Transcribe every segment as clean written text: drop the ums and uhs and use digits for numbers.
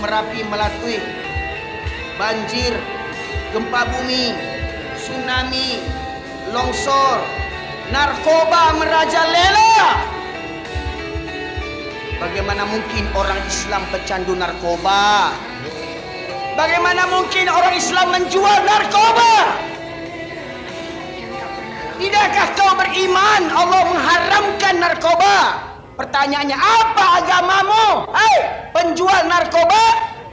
Merapi melatui, banjir, gempa bumi, tsunami, longsor, narkoba merajalela. Bagaimana mungkin orang Islam pecandu narkoba? Bagaimana mungkin orang Islam menjual narkoba? Tidakkah kau beriman Allah mengharamkan narkoba? Pertanyaannya, apa agamamu? Hai penjual narkoba,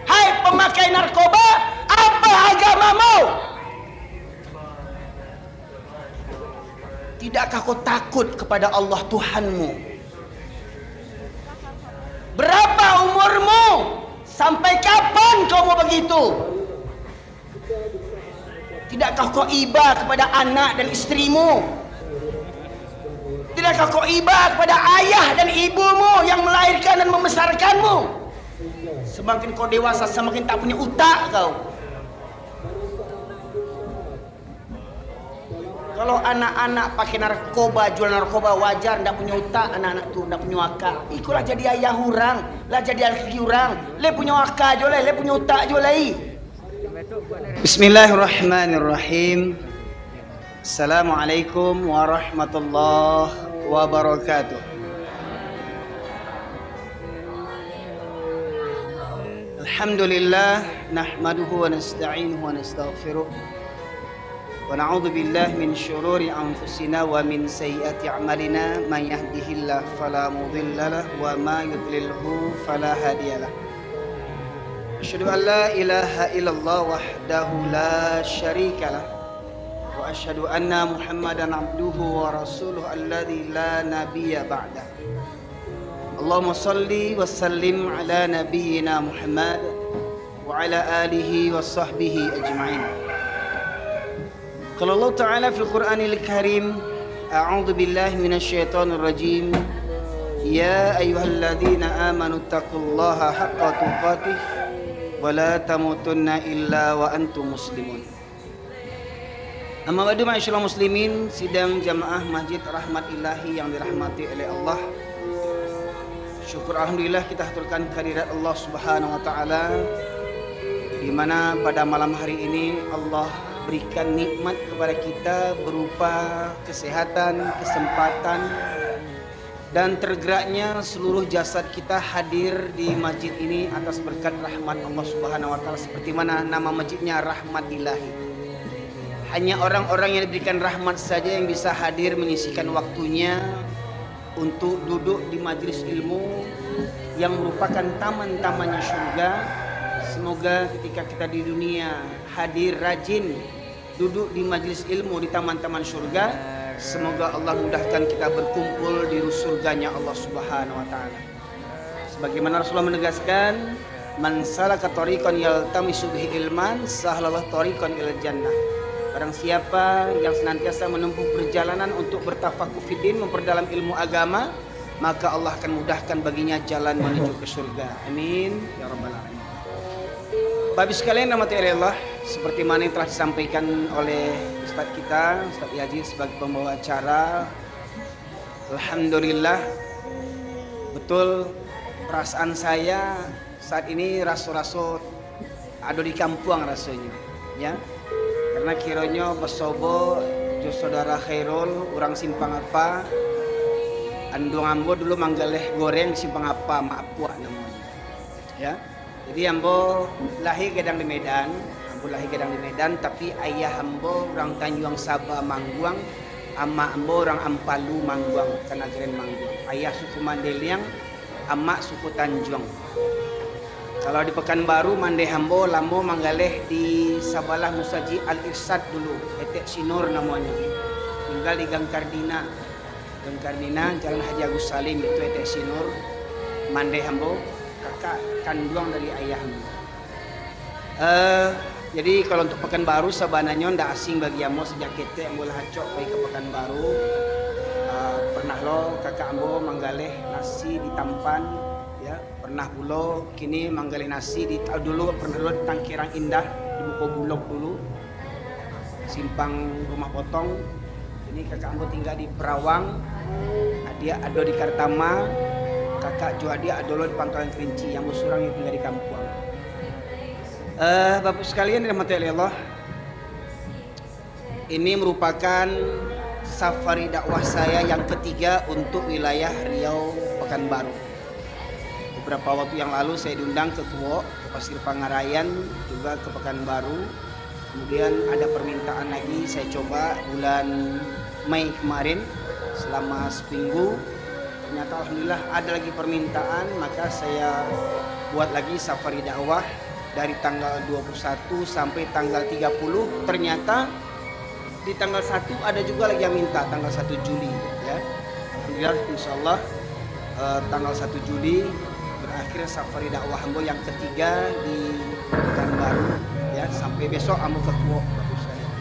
hai pemakai narkoba, apa agamamu? Tidakkah kau takut kepada Allah Tuhanmu? Berapa umurmu? Sampai kapan kau mau begitu? Tidakkah kau iba kepada anak dan istrimu? Tidakkah kau iba kepada ayah dan ibumu yang melahirkan dan membesarkanmu? Semakin kau dewasa, semakin tak punya utak kau. Kalau anak-anak pakai narkoba, jual narkoba, wajar, ndak punya utak anak-anak tu, ndak punya akal. Ikulah jadi ayah orang, lah jadi laki orang. Le punya akal je lah, le punya utak je lah. Bismillahirrahmanirrahim. Assalamualaikum warahmatullahi wabarakatuh. Alhamdulillah, nahmaduhu wa nasta'inuhu wa nastaghfiruh. Wa na'udzu billahi min syururi anfusina wa min sayyiati a'malina. Man yahdihillahu fala mudilla lahu wa ma yudlilhu fala hadiyalah. Asyhadu an la ilaha illallah wahdahu la syarikalah wa asyhadu anna Muhammadan abduhu wa rasuluhu alladzi la nabiyya ba'dah. Allahumma shalli wa sallim ala nabiyyina Muhammad wa ala alihi wa sahbihi ajma'in. Qala Allah Ta'ala fil Qur'anil Karim, a'udzu billahi minasyaitonir rajim. Ya ayyuhalladzina amanu taqullaha haqqa tuqatih wa la tamutunna illa wa antum muslimun. Amma ba'du, ma'asyiral muslimin, sidang jamaah Masjid Rahmat Ilahi yang dirahmati oleh Allah. Syukur alhamdulillah kita haturkan kehadirat Allah Subhanahu wa taala, di mana pada malam hari ini Allah berikan nikmat kepada kita berupa kesehatan, kesempatan, dan tergeraknya seluruh jasad kita hadir di masjid ini atas berkat rahmat Allah Subhanahu wa taala, seperti mana nama masjidnya Rahmat Ilahi. Hanya orang-orang yang diberikan rahmat saja yang bisa hadir menyisihkan waktunya untuk duduk di majelis ilmu yang merupakan taman-tamannya surga. Semoga ketika kita di dunia hadir rajin duduk di majelis ilmu di taman-taman surga, semoga Allah mudahkan kita berkumpul di surganya Allah Subhanahu wa taala. Sebagaimana Rasulullah menegaskan, man salaka tariqan yaltamisu bihi ilman sahalallahu tariqan ilal jannah. Barang siapa yang senantiasa menempuh perjalanan untuk bertafakuh fiddin, memperdalam ilmu agama, maka Allah akan mudahkan baginya jalan menuju ke surga. Amin ya rabbal alamin. Bapak sekalian rahmati Allah, seperti mana yang telah disampaikan oleh Ustaz kita, Ustaz Yazid sebagai pembawa acara. Alhamdulillah, betul perasaan saya saat ini raso-raso ada di kampung rasanya, ya. Karena kiranya besobo jo saudara Khairul orang simpang apa, andung ambo dulu manggaleh goreng simpang apa maapua namanya, ya. Jadi ambo lahir gedang di Medan, tapi ayah ambo orang Tanjung Sabah Mangguang, ama ambo orang Ampalu Mangguang, Kanageren Mangguang. Ayah suku Mandeliang, ama suku Tanjung. Kalau di Pekanbaru Mande Hambo Lambo manggaleh di Sabalah Musaji Al Irsad dulu, Etek Sinur namanya. Tinggal di Gang Kardina, Jalan Haji Agus Salim, itu Etek Sinur. Mande Hambo, kakak kandung dari ayah Hambo. Jadi kalau untuk Pekanbaru sabananya ndak asing bagi ambo, sejak kita ambo lahacok pergi ke Pekanbaru. Pernah lo kakak ambo manggaleh nasi di Tampan, ya. Pernah bulo kini manggaleh nasi di dulu pernah lo di Tangkirang Indah di Buko Bulog dulu, simpang Rumah Potong. Ini kakak ambo tinggal di Perawang, dia ada di Kartama, kakak juga dia ada lo di Pangkalan Kerinci, yang surang yang tinggal di Kampung. Bapak sekalian dirahmati Allah, ini merupakan safari dakwah saya yang ketiga untuk wilayah Riau Pekanbaru. Beberapa waktu yang lalu saya diundang ke Kuwo, ke Pasir Pangarayan, juga ke Pekanbaru. Kemudian ada permintaan lagi, saya coba bulan Mei kemarin selama seminggu. Ternyata alhamdulillah ada lagi permintaan, maka saya buat lagi safari dakwah dari tanggal 21 sampai tanggal 30. Ternyata di tanggal 1 ada juga lagi yang minta tanggal 1 Juli ya. Alhamdulillah insyaallah tanggal 1 Juli berakhir safari dakwah Ambo yang ketiga di Pekanbaru ya, sampai besok Ambo ke Kuwo Bapak sekalian.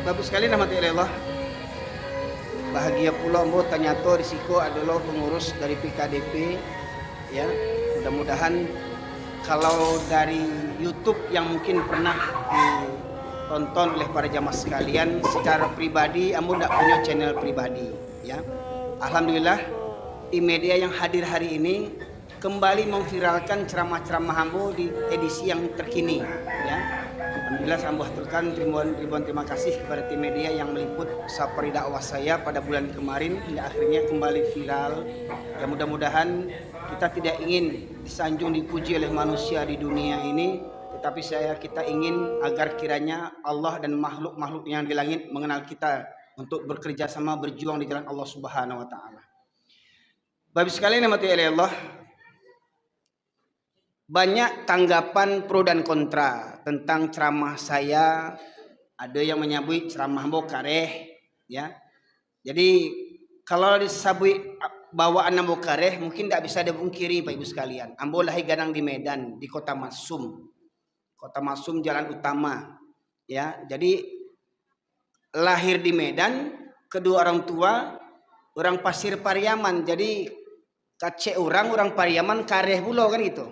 Bapak sekalian rahmatullah, bahagia pula Ambo ternyata risiko adalah pengurus dari PKDP ya. Mudah-mudahan kalau dari YouTube yang mungkin pernah ditonton oleh para jamaah sekalian, secara pribadi Ambo tidak punya channel pribadi ya. Alhamdulillah di media yang hadir hari ini kembali memviralkan ceramah-ceramah Ambo di edisi yang terkini ya. Alhamdulillah Ambo haturkan ribuan terima kasih kepada tim media yang meliput safari dakwah saya pada bulan kemarin hingga akhirnya kembali viral. Ya mudah-mudahan kita tidak ingin disanjung dipuji oleh manusia di dunia ini, tetapi kita ingin agar kiranya Allah dan makhluk-makhluk yang di langit mengenal kita untuk bekerja sama berjuang di jalan Allah Subhanahu wa taala. Bapak sekalian rahmati Allah, banyak tanggapan pro dan kontra tentang ceramah saya. Ada yang menyebut ceramah Ambo kareh ya. Jadi kalau disebut bawaan Ambo kareh mungkin tidak bisa dipungkiri Pak Ibu sekalian. Ambo lahir gadang di Medan, di Kota Masum. Kota Masum jalan utama ya. Jadi lahir di Medan, kedua orang tua orang Pasir Pariaman. Jadi kacek orang Pariaman kareh pula kan itu.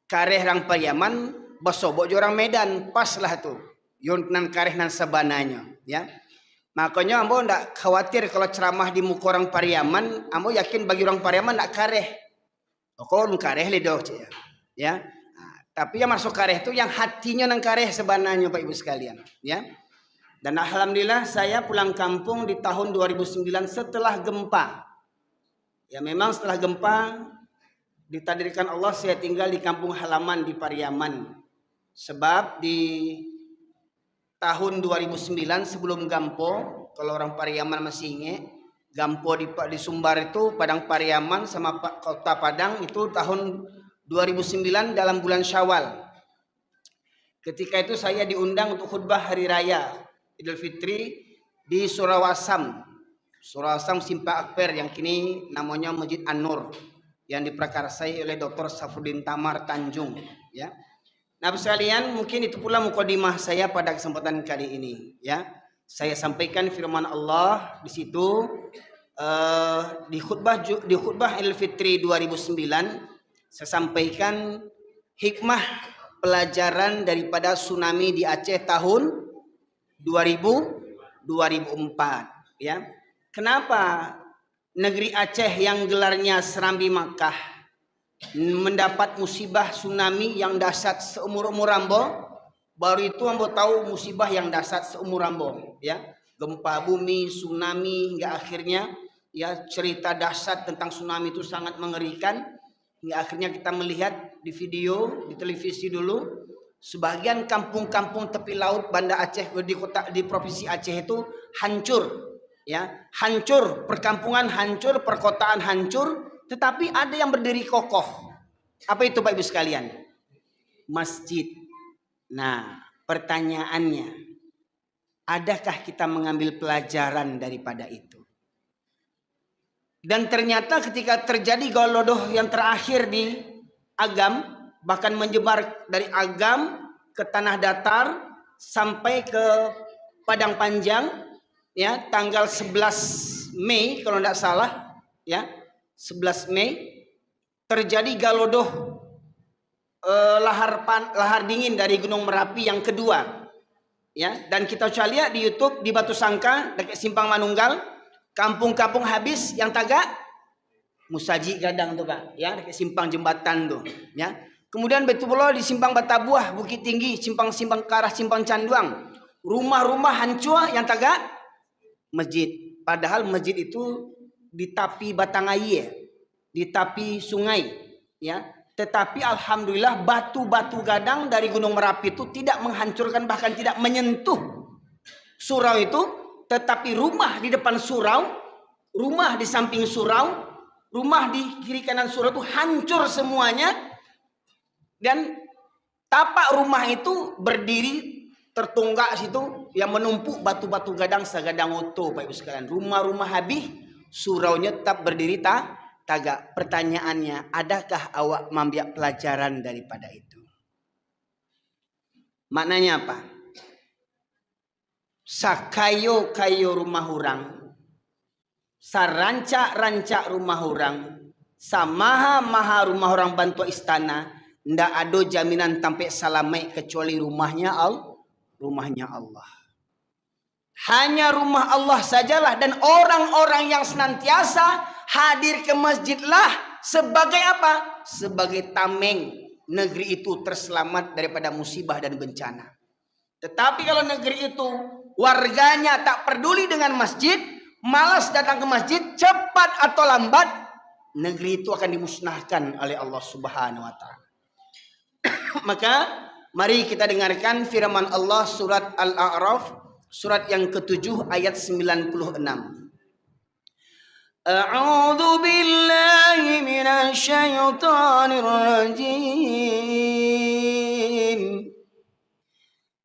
Kareh orang Pariaman basobok orang Medan, pas lah tuh. Yon nan kareh nan sabananya ya. Makanya Ambo ndak khawatir kalau ceramah di muka orang Pariaman. Ambo yakin bagi orang Pariaman ndak kareh. Kok kareh lidoh ya. Nah, tapi yang masuk kareh itu yang hatinya nang kareh sebenarnya Pak Ibu sekalian ya. Dan alhamdulillah saya pulang kampung di tahun 2009 setelah gempa. Ya memang setelah gempa ditakdirkan Allah saya tinggal di kampung halaman di Pariaman. Sebab di tahun 2009 sebelum Gampo, kalau orang Pariaman masih ingat, Gampo di Sumbar itu Padang Pariaman sama Kota Padang itu tahun 2009 dalam bulan Syawal. Ketika itu saya diundang untuk khutbah hari raya Idul Fitri di Surawasam. Surawasam Simpa Akper yang kini namanya Masjid An-Nur yang diprakarsai oleh Dr. Safruddin Tamar Tanjung ya. Nah sekalian, mungkin itu pula mukadimah saya pada kesempatan kali ini ya. Saya sampaikan firman Allah di situ di khutbah Idul Fitri 2009 saya sampaikan hikmah pelajaran daripada tsunami di Aceh tahun 2004 ya. Kenapa negeri Aceh yang gelarnya Serambi Makkah mendapat musibah tsunami yang dahsyat seumur-umur Ambo? Baru itu Ambo tahu musibah yang dahsyat seumur Ambo ya. Gempa bumi, tsunami, hingga akhirnya ya cerita dahsyat tentang tsunami itu sangat mengerikan. Hingga akhirnya kita melihat di video di televisi dulu sebagian kampung-kampung tepi laut Banda Aceh di provinsi Aceh itu hancur ya, hancur, perkampungan hancur, perkotaan hancur, tetapi ada yang berdiri kokoh. Apa itu Bapak Ibu sekalian? Masjid. Nah, pertanyaannya, adakah kita mengambil pelajaran daripada itu? Dan ternyata ketika terjadi golodoh yang terakhir di Agam, bahkan menyebar dari Agam ke tanah datar sampai ke Padang Panjang ya, tanggal 11 Mei kalau tidak salah ya, 11 Mei terjadi galodoh lahar dingin dari Gunung Merapi yang kedua ya. Dan kita coba lihat di YouTube di Batu Sangka dekat Simpang Manunggal, kampung-kampung habis yang tagak Musaji Gadang tuh Pak ya, dekat simpang jembatan tuh ya. Kemudian Baitullah di Simpang Batabuah, Bukit Tinggi, simpang-simpang ke arah Simpang Canduang. Rumah-rumah hancur yang tagak masjid. Padahal masjid itu di tepi batang air, di tepi sungai, ya. Tetapi alhamdulillah batu-batu gadang dari Gunung Merapi itu tidak menghancurkan, bahkan tidak menyentuh surau itu, tetapi rumah di depan surau, rumah di samping surau, rumah di kiri kanan surau itu hancur semuanya. Dan tapak rumah itu berdiri tertunggak situ yang menumpuk batu-batu gadang segadang oto, Pak Ibu sekalian. Rumah-rumah habis, suraunya tetap berdiri tagak. Pertanyaannya, adakah awak mengambil pelajaran daripada itu? Maknanya apa? Sakayo-kayo rumah orang, sarancak-rancak rumah orang, samaha-maha rumah orang bantu istana, ndak ada jaminan sampai salamai kecuali rumahnya Allah. Hanya rumah Allah sajalah, dan orang-orang yang senantiasa hadir ke masjidlah sebagai apa? Sebagai tameng negeri itu terselamat daripada musibah dan bencana. Tetapi kalau negeri itu warganya tak peduli dengan masjid, malas datang ke masjid, cepat atau lambat negeri itu akan dimusnahkan oleh Allah Subhanahu wa taala. Maka mari kita dengarkan firman Allah surat Al-A'raf, surat yang ke-7 ayat 96. A'udzu billahi minasy syaithanir rajim.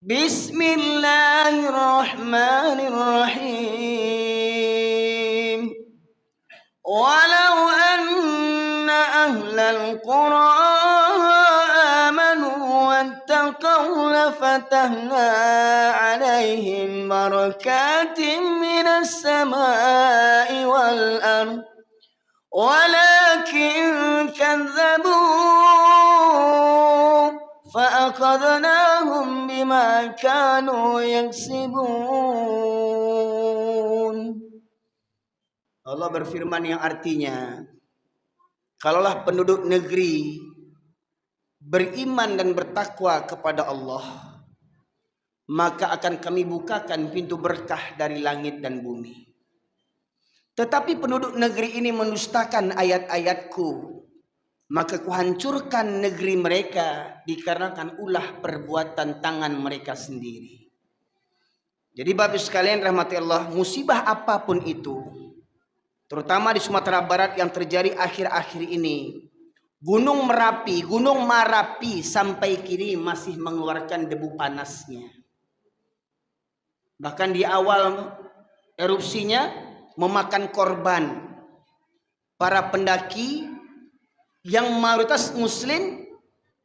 Bismillahirrahmanirrahim. Walau anna ahlal qura واتقوا لفتحنا عليهم بركات من السماء والأرض ولكن كذبوا فأخذناهم بما كانوا يكسبون. Allah berfirman yang artinya, kalaulah penduduk negeri beriman dan bertakwa kepada Allah, maka akan kami bukakan pintu berkah dari langit dan bumi. Tetapi penduduk negeri ini mendustakan ayat-ayatku, maka kuhancurkan negeri mereka dikarenakan ulah perbuatan tangan mereka sendiri. Jadi Bapak sekalian rahmati Allah, musibah apapun itu, terutama di Sumatera Barat yang terjadi akhir-akhir ini, Gunung Merapi sampai kini masih mengeluarkan debu panasnya. Bahkan di awal erupsinya memakan korban para pendaki yang mayoritas muslim,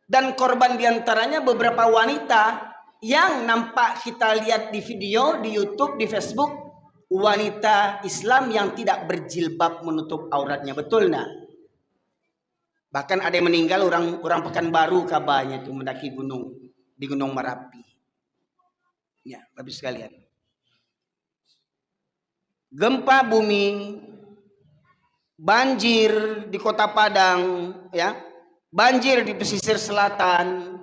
dan korban diantaranya beberapa wanita yang nampak kita lihat di video, di YouTube, di Facebook, wanita Islam yang tidak berjilbab menutup auratnya. Betul nak? Bahkan ada yang meninggal orang Pekanbaru kabarnya itu mendaki gunung di Gunung Merapi. Ya, Bapak sekalian. Gempa bumi, banjir di Kota Padang, ya. Banjir di pesisir selatan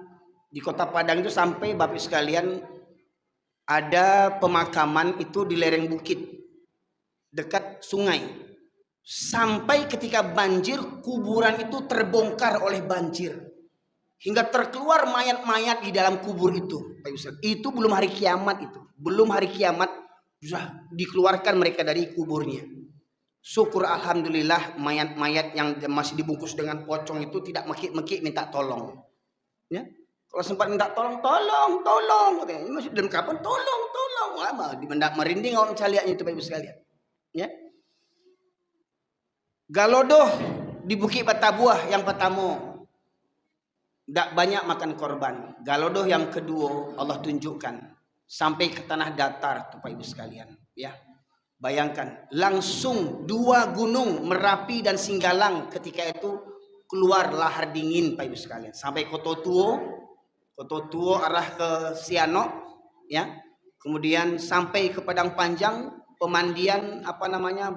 di Kota Padang itu sampai Bapak sekalian ada pemakaman itu di lereng bukit dekat sungai. Sampai ketika banjir, kuburan itu terbongkar oleh banjir hingga terkeluar mayat-mayat di dalam kubur itu. Itu belum hari kiamat, itu belum hari kiamat sudah dikeluarkan mereka dari kuburnya. Syukur alhamdulillah mayat-mayat yang masih dibungkus dengan pocong itu tidak mekik-mekik minta tolong. Ya, kalau sempat minta tolong, katanya masih dalam kapan tolong, lama di mendak merinding orang caliaknya itu Bapak Ibu sekalian. Ya. Galodoh di Bukit Batabuah yang pertama tidak banyak makan korban. Galodoh yang kedua Allah tunjukkan sampai ke tanah datar tuh Pak Ibu sekalian. Ya, bayangkan langsung dua gunung Merapi dan Singgalang ketika itu keluar lahar dingin Pak Ibu sekalian. Sampai Koto Tuo arah ke Sianok, ya. Kemudian sampai ke Padang Panjang, pemandian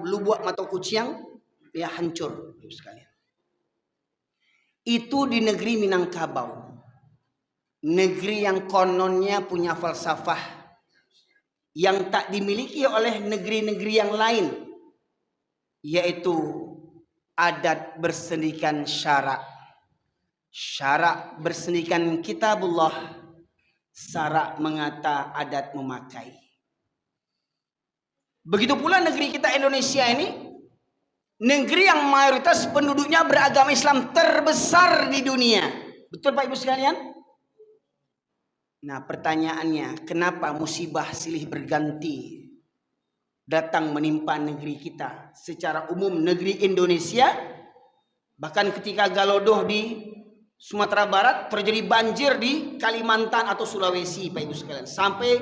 Lubuak Mato Kuciang. Ya, hancur sekalian. itu di negeri Minangkabau. Negeri yang kononnya punya falsafah yang tak dimiliki oleh negeri-negeri yang lain, yaitu adat bersendikan syarak. Syarak bersendikan kitabullah, syarak mengata, adat memakai. Begitu pula negeri kita Indonesia ini, negeri yang mayoritas penduduknya beragama Islam terbesar di dunia. Betul Pak Ibu sekalian? Nah, pertanyaannya, kenapa musibah silih berganti datang menimpa negeri kita? Secara umum negeri Indonesia, bahkan ketika Galodoh di Sumatera Barat, terjadi banjir di Kalimantan atau Sulawesi Pak Ibu sekalian, sampai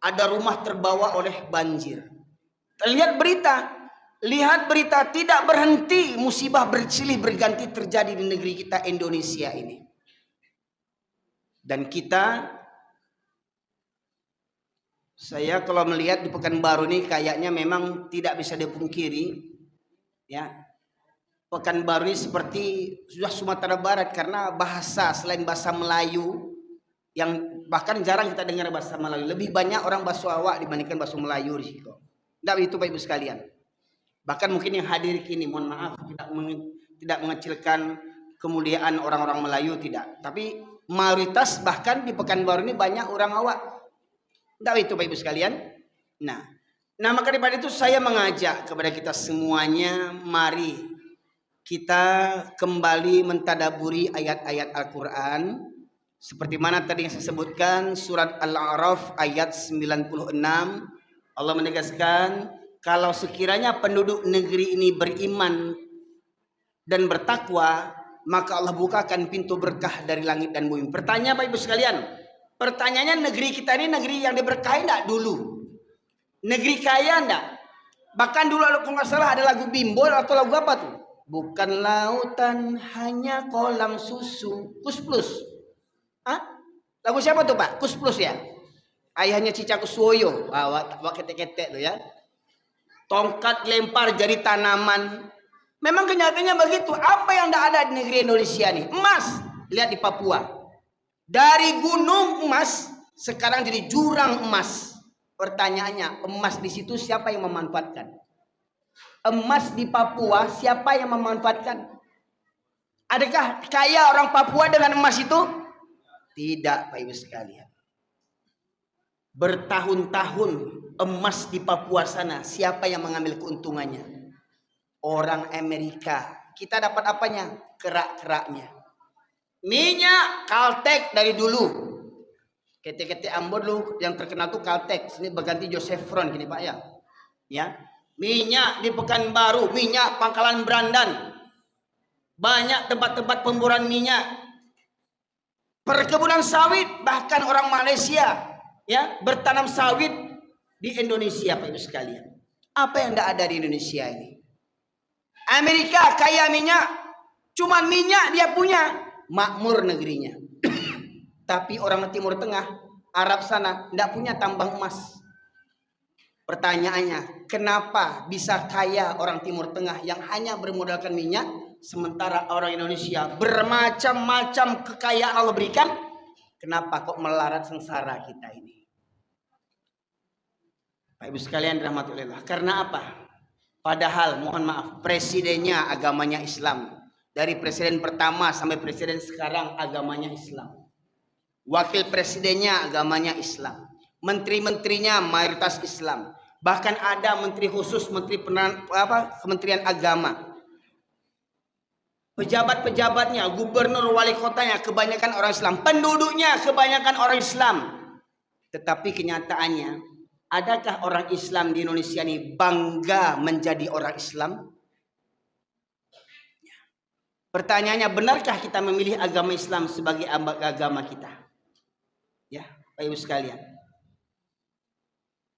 ada rumah terbawa oleh banjir. Lihat berita, tidak berhenti musibah bersilih berganti terjadi di negeri kita Indonesia ini. Dan saya kalau melihat di Pekanbaru ini kayaknya memang tidak bisa dipungkiri, ya, Pekanbaru ini seperti sudah Sumatera Barat, karena bahasa selain bahasa Melayu yang bahkan jarang kita dengar bahasa Melayu, lebih banyak orang bahasa Awak dibandingkan bahasa Melayu di situ. Tidak begitu Pak Ibu sekalian. Bahkan mungkin yang hadir kini, mohon maaf, tidak mengecilkan kemuliaan orang-orang Melayu, tidak. Tapi mayoritas bahkan di Pekanbaru ini banyak orang Awak. Tidak itu Bapak Ibu sekalian. Nah maka daripada itu saya mengajak kepada kita semuanya, mari kita kembali mentadaburi ayat-ayat Al-Quran. Seperti mana tadi yang saya sebutkan, surat Al-A'raf ayat 96. Allah menegaskan, kalau sekiranya penduduk negeri ini beriman dan bertakwa, maka Allah bukakan pintu berkah dari langit dan bumi. Pertanyaan Bapak Ibu sekalian, pertanyaannya, negeri kita ini negeri yang diberkahi enggak dulu? Negeri kaya enggak? Bahkan dulu kalau nggak salah ada lagu Bimbol atau lagu apa tuh? Bukan lautan hanya kolam susu. Kus Plus. Lagu siapa tuh Pak? Kus Plus ya? Ayahnya Cica Kuswoyo. Wah ketek-ketek tuh ya. Tongkat lempar jadi tanaman. Memang kenyataannya begitu. Apa yang tidak ada di negeri Indonesia nih? Emas. Lihat di Papua. Dari gunung emas sekarang jadi jurang emas. Pertanyaannya, emas di situ siapa yang memanfaatkan? Emas di Papua siapa yang memanfaatkan? Adakah kaya orang Papua dengan emas itu? Tidak Pak Ibu sekalian. Bertahun-tahun emas di Papua sana siapa yang mengambil keuntungannya? Orang Amerika. Kita dapat apanya? Kerak-keraknya. Minyak Caltex dari dulu. Ketek-ketek Ambon dulu yang terkenal tuh Caltex. Ini berganti Josephron gini Pak ya. Ya. Minyak di Pekanbaru, minyak Pangkalan Brandan. Banyak tempat-tempat pemboran minyak. Perkebunan sawit, bahkan orang Malaysia ya bertanam sawit di Indonesia Pak Ibu sekalian. Apa yang tidak ada di Indonesia ini? Amerika kaya minyak, cuma minyak dia punya, makmur negerinya. Tapi orang Timur Tengah, Arab sana tidak punya tambang emas. Pertanyaannya, kenapa bisa kaya orang Timur Tengah yang hanya bermodalkan minyak, sementara orang Indonesia bermacam-macam kekayaan Allah berikan? Kenapa kok melarat sengsara kita ini? Pak Ibu sekalian rahmatullah. Karena apa? Padahal mohon maaf, presidennya agamanya Islam. Dari presiden pertama sampai presiden sekarang agamanya Islam. Wakil presidennya agamanya Islam. Menteri-menterinya mayoritas Islam. Bahkan ada menteri khusus, Kementerian Agama. Pejabat-pejabatnya, gubernur, wali kotanya kebanyakan orang Islam. Penduduknya kebanyakan orang Islam. Tetapi kenyataannya, adakah orang Islam di Indonesia ini bangga menjadi orang Islam? Pertanyaannya, benarkah kita memilih agama Islam sebagai agama kita? Ya, Pak Ibu sekalian.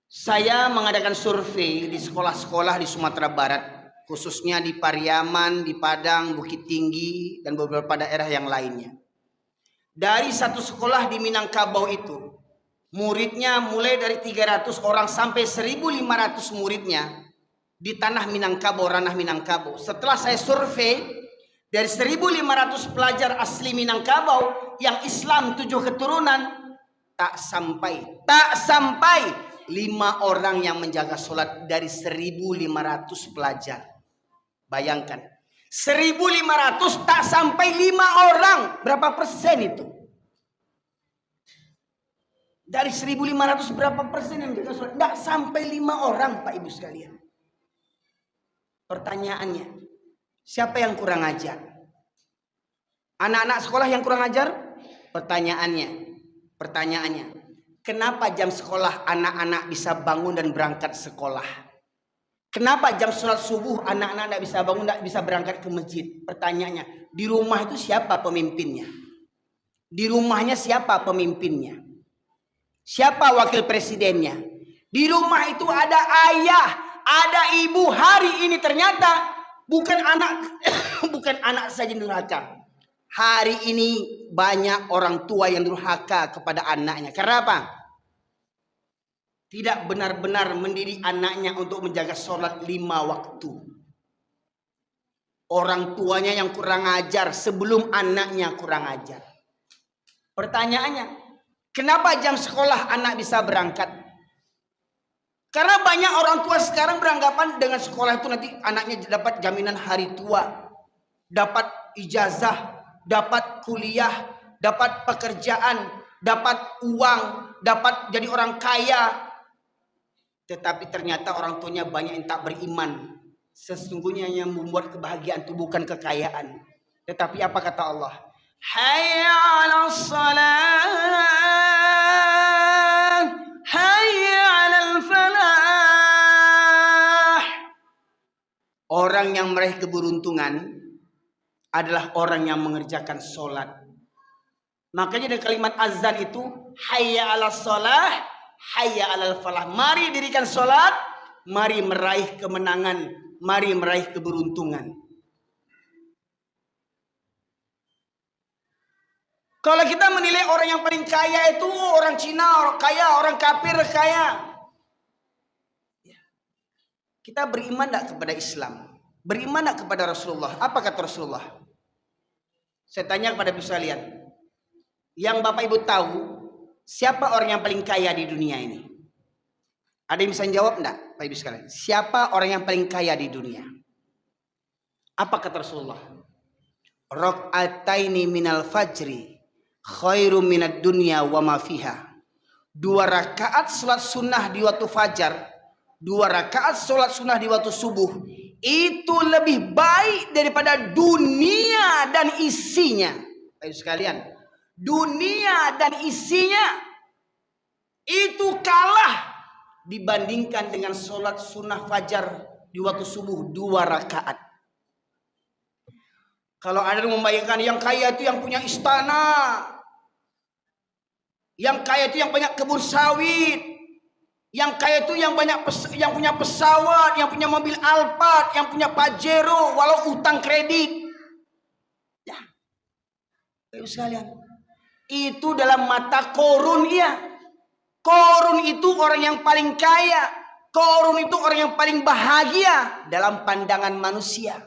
Saya mengadakan survei di sekolah-sekolah di Sumatera Barat, khususnya di Pariaman, di Padang, Bukit Tinggi, dan beberapa daerah yang lainnya. Dari satu sekolah di Minangkabau itu, muridnya mulai dari 300 orang sampai 1.500 muridnya di tanah Minangkabau, ranah Minangkabau. Setelah saya survei, Dari 1.500 pelajar asli Minangkabau yang Islam 7 keturunan, tak sampai 5 orang yang menjaga sholat dari 1.500 pelajar. Bayangkan, 1.500 tak sampai 5 orang. Berapa persen itu? Dari 1.500 berapa persen yang menjaga sholat? Tak sampai 5 orang, Pak Ibu sekalian. Pertanyaannya, siapa yang kurang ajar? Anak-anak sekolah yang kurang ajar? Pertanyaannya, kenapa jam sekolah anak-anak bisa bangun dan berangkat sekolah? Kenapa jam sholat subuh anak-anak tidak bisa bangun, tidak bisa berangkat ke masjid? Pertanyaannya, di rumah itu siapa pemimpinnya? Di rumahnya siapa pemimpinnya? Siapa wakil presidennya? Di rumah itu ada ayah, ada ibu. Hari ini ternyata bukan anak saja durhaka. Hari ini banyak orang tua yang durhaka kepada anaknya. Karena apa? Tidak benar-benar mendidik anaknya untuk menjaga sholat 5 waktu. Orang tuanya yang kurang ajar sebelum anaknya kurang ajar. Pertanyaannya, kenapa jam sekolah anak bisa berangkat? Karena banyak orang tua sekarang beranggapan dengan sekolah itu nanti anaknya dapat jaminan hari tua, dapat ijazah, dapat kuliah, dapat pekerjaan, dapat uang, dapat jadi orang kaya. Tetapi ternyata orang tuanya banyak yang tak beriman. Sesungguhnya yang membuat kebahagiaan itu bukan kekayaan, tetapi apa kata Allah? Hayya 'alas salah, hayya 'alal falah. Orang yang meraih keberuntungan adalah orang yang mengerjakan sholat. Makanya dari kalimat azan itu, hayya 'alas salah, hayya 'alal falah. Mari dirikan sholat, mari meraih kemenangan, mari meraih keberuntungan. Kalau kita menilai orang yang paling kaya itu orang Cina, orang kaya, orang kafir kaya. Kita beriman tidak kepada Islam? Beriman tidak kepada Rasulullah? Apa kata Rasulullah? Saya tanya kepada ibu sekalian, yang Bapak Ibu tahu, siapa orang yang paling kaya di dunia ini? Ada yang bisa jawab enggak, Pak Ibu sekalian? Siapa orang yang paling kaya di dunia? Apa kata Rasulullah? Rak'ataini minal fajri khairum minad dunya wa ma fiha. 2 rakaat salat sunnah di waktu fajar, 2 rakaat salat sunnah di waktu subuh, itu lebih baik daripada dunia dan isinya. Pak Ibu sekalian, dunia dan isinya itu kalah dibandingkan dengan sholat sunnah fajar di waktu subuh 2 rakaat. Kalau ada yang membayangkan yang kaya itu yang punya istana, yang kaya itu yang banyak kebun sawit, yang kaya itu yang punya pesawat, yang punya mobil Alphard, yang punya Pajero walau utang kredit. Ya, Ibu sekalian, itu dalam mata Korun iya. Korun itu orang yang paling kaya. Korun itu orang yang paling bahagia dalam pandangan manusia.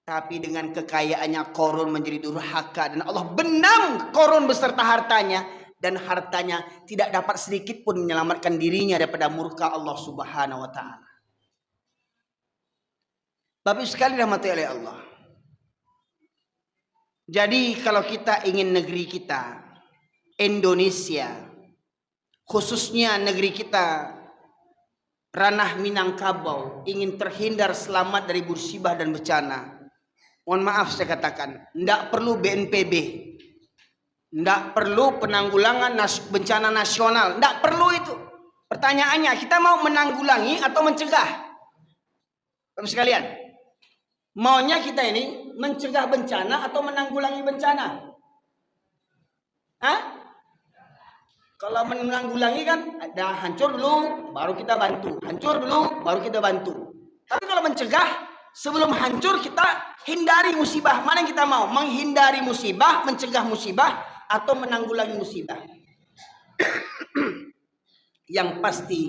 Tapi dengan kekayaannya Korun menjadi durhaka dan Allah benam Korun beserta hartanya, dan hartanya tidak dapat sedikit pun menyelamatkan dirinya daripada murka Allah Subhanahu wa taala. Bapak sekali rahmati oleh Allah. Jadi kalau kita ingin negeri kita Indonesia, khususnya negeri kita ranah Minangkabau, ingin terhindar selamat dari musibah dan bencana, mohon maaf saya katakan, tidak perlu BNPB, tidak perlu penanggulangan bencana nasional, tidak perlu itu. Pertanyaannya, kita mau menanggulangi atau mencegah? Bapak sekalian, maunya kita ini mencegah bencana atau menanggulangi bencana? Hah? Kalau menanggulangi kan ada hancur dulu baru kita bantu, hancur dulu baru kita bantu. Tapi kalau mencegah, sebelum hancur kita hindari musibah. Mana yang kita mau? Menghindari musibah, mencegah musibah, atau menanggulangi musibah? Yang pasti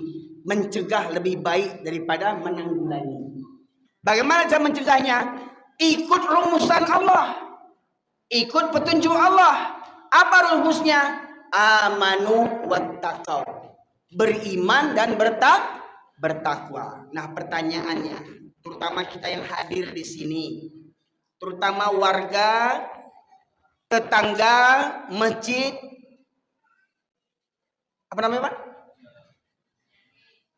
mencegah lebih baik daripada menanggulangi. Bagaimana cara mencegahnya? Ikut rumusan Allah, ikut petunjuk Allah. Apa rumusnya? Amanu wattaqau, beriman dan bertakwa. Nah, pertanyaannya, terutama kita yang hadir di sini, terutama warga, tetangga, masjid, apa namanya Pak?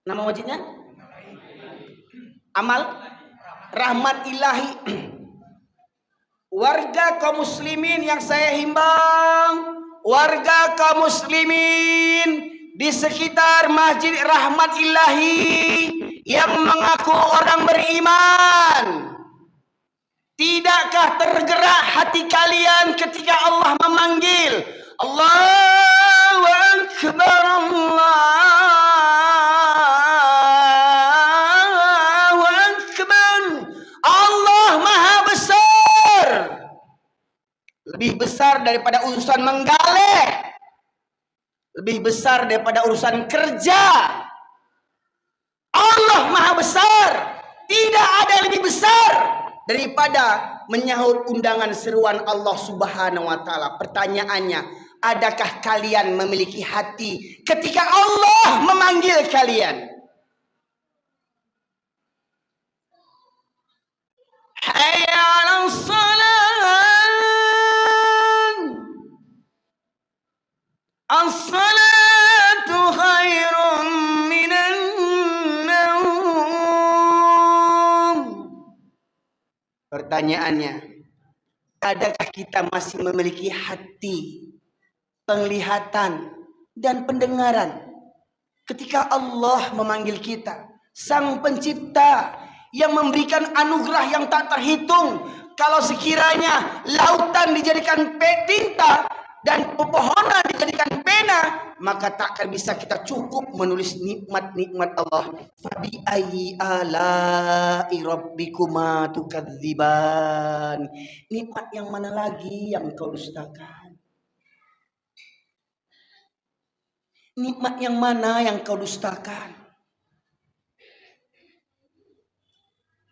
Nama masjidnya? Amal Rahmat Ilahi. Warga kaum muslimin yang saya himbau, warga kaum muslimin di sekitar Masjid Rahmat Ilahi yang mengaku orang beriman, tidakkah tergerak hati kalian ketika Allah memanggil Allahu Akbar, Allahu Akbar, Allah Maha Besar, lebih besar daripada urusan menggaleh, lebih besar daripada urusan kerja. Allah Maha Besar, tidak ada yang lebih besar daripada menyahut undangan seruan Allah Subhanahu wa taala. Pertanyaannya, adakah kalian memiliki hati ketika Allah memanggil kalian? Hayya 'alas shalah, as-salatu khairun minan naum. Pertanyaannya, adakah kita masih memiliki hati, penglihatan, dan pendengaran ketika Allah memanggil kita? Sang Pencipta yang memberikan anugerah yang tak terhitung. Kalau sekiranya lautan dijadikan tinta dan pepohonan dijadikan pena, maka tak akan bisa kita cukup menulis nikmat-nikmat Allah. Fabi ayyi ala'i rabbikuma tukadziban. Nikmat yang mana lagi yang kau dustakan? Nikmat yang mana yang kau dustakan?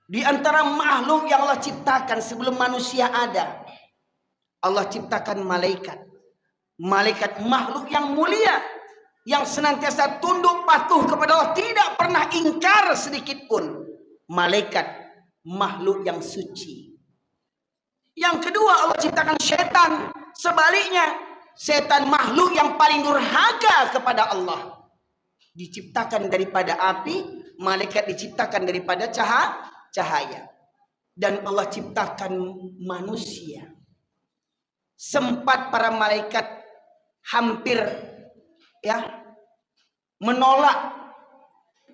Di antara makhluk yang Allah ciptakan sebelum manusia ada, Allah ciptakan malaikat. Malaikat makhluk yang mulia, yang senantiasa tunduk patuh kepada Allah, tidak pernah ingkar sedikit pun. Malaikat makhluk yang suci. Yang kedua, Allah ciptakan setan. Sebaliknya, setan makhluk yang paling durhaka kepada Allah. Diciptakan daripada api, malaikat diciptakan daripada cahaya. Dan Allah ciptakan manusia. Sempat para malaikat hampir menolak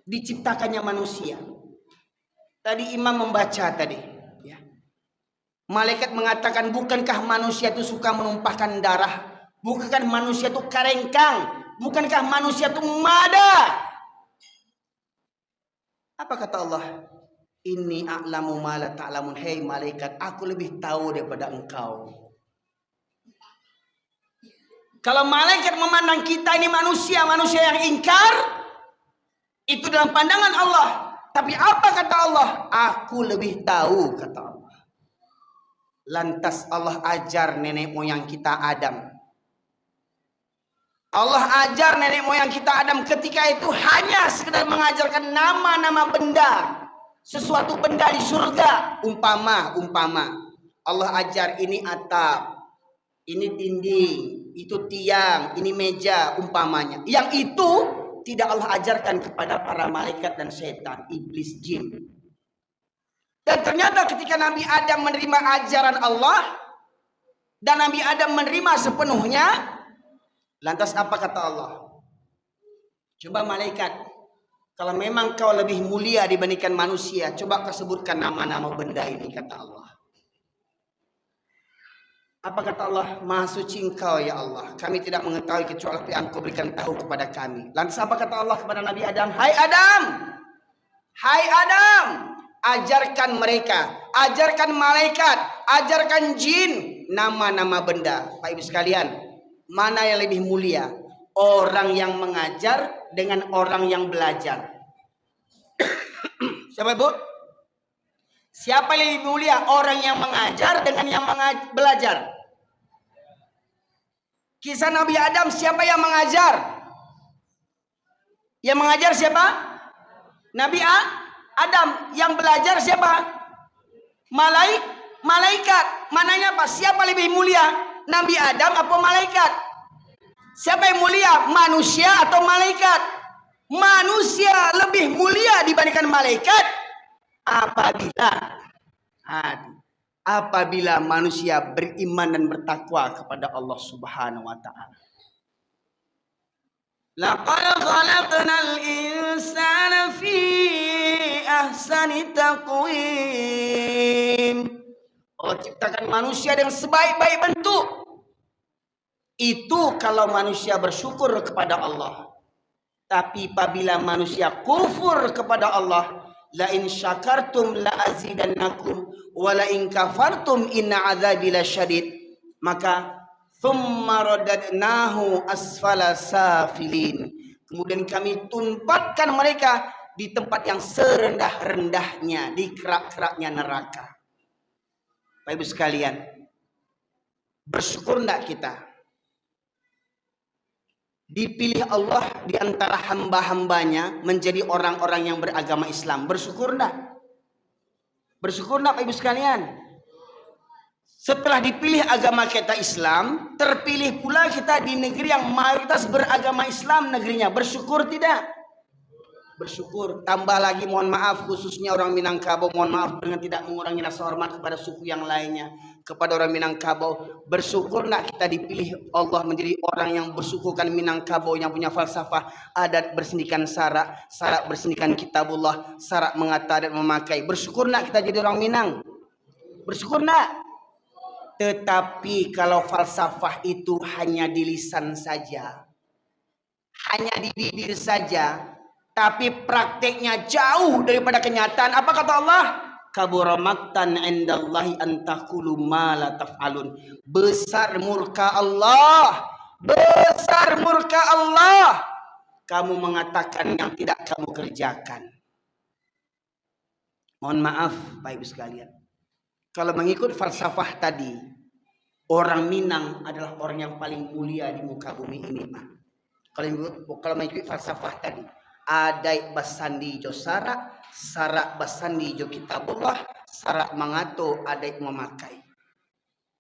diciptakannya manusia. Tadi imam membaca tadi, malaikat mengatakan, bukankah manusia itu suka menumpahkan darah? Bukankah manusia itu karengkang? Bukankah manusia itu mada? Apa kata Allah? Inni a'lamu ma la ta'lamun. Hei malaikat, aku lebih tahu daripada engkau. Kalau malaikat memandang kita ini manusia yang ingkar, itu dalam pandangan Allah. Tapi apa kata Allah? Aku lebih tahu, kata Allah. Lantas Allah ajar nenek moyang kita Adam. Allah ajar nenek moyang kita Adam ketika itu hanya sekedar mengajarkan nama-nama benda. Sesuatu benda di surga, umpama Allah ajar ini atap, ini dinding, itu tiang, ini meja, umpamanya. Yang itu tidak Allah ajarkan kepada para malaikat dan setan, iblis, jin. Dan ternyata ketika Nabi Adam menerima ajaran Allah dan Nabi Adam menerima sepenuhnya, lantas apa kata Allah? Coba malaikat, kalau memang kau lebih mulia dibandingkan manusia, coba kau sebutkan nama-nama benda ini, kata Allah. Apa kata Allah? Maha suci engkau ya Allah, kami tidak mengetahui kecuali apa yang engkau berikan tahu kepada kami. Lantas apa kata Allah kepada Nabi Adam? Hai Adam, ajarkan mereka, ajarkan malaikat, ajarkan jin nama-nama benda. Pak Ibu sekalian, mana yang lebih mulia? Orang yang mengajar dengan orang yang belajar. Siapa Ibu? Siapa yang lebih mulia? Orang yang mengajar dengan yang belajar. Kisah Nabi Adam, siapa yang mengajar? Yang mengajar siapa? Nabi Adam. Yang belajar siapa? Malaikat. Mananya apa? Siapa lebih mulia? Nabi Adam atau malaikat? Siapa yang mulia? Manusia atau malaikat? Manusia lebih mulia dibandingkan malaikat apabila manusia beriman dan bertakwa kepada Allah Subhanahu wa taala. Laqad khalaqnal insana fi ahsani taqwim. Allah ciptakan manusia dengan sebaik-baik bentuk. Itu kalau manusia bersyukur kepada Allah. Tapi apabila manusia kufur kepada Allah, la in syakartum la azidannakum wa la in kafartum inna adzabi lasyadid. Maka thumma radadnahu asfala safilin. Kemudian kami tumpatkan mereka di tempat yang serendah-rendahnya, di kerak-keraknya neraka. Bapak Ibu sekalian, bersyukur enggak kita? Dipilih Allah di antara hamba-hambanya menjadi orang-orang yang beragama Islam. Bersyukur enggak? Bersyukur enggak Bapak Ibu sekalian? Setelah dipilih agama kita Islam, terpilih pula kita di negeri yang mayoritas beragama Islam negerinya. Bersyukur tidak? Bersyukur. Tambah lagi mohon maaf khususnya orang Minangkabau, mohon maaf dengan tidak mengurangi rasa hormat kepada suku yang lainnya, kepada orang Minangkabau. Bersyukurlah kita dipilih Allah menjadi orang yang bersukukan Minangkabau, yang punya falsafah adat bersendikan syarak bersendikan kitabullah, syarak mengata dan memakai. Bersyukurlah kita jadi orang Minang. Bersyukurlah. Tetapi kalau falsafah itu hanya di lisan saja, hanya di bibir saja, tapi prakteknya jauh daripada kenyataan, apa kata Allah? Kabura maqtan indallahi an taqulu ma la taf'alun. Besar murka Allah, besar murka Allah, kamu mengatakan yang tidak kamu kerjakan. Mohon maaf Bapak Ibu sekalian, kalau mengikut falsafah tadi, orang Minang adalah orang yang paling mulia di muka bumi ini, Pak. Kalau mengikut falsafah tadi, adai basandi jo sarak basandi jo kitabullah, sarak mengato adai memakai.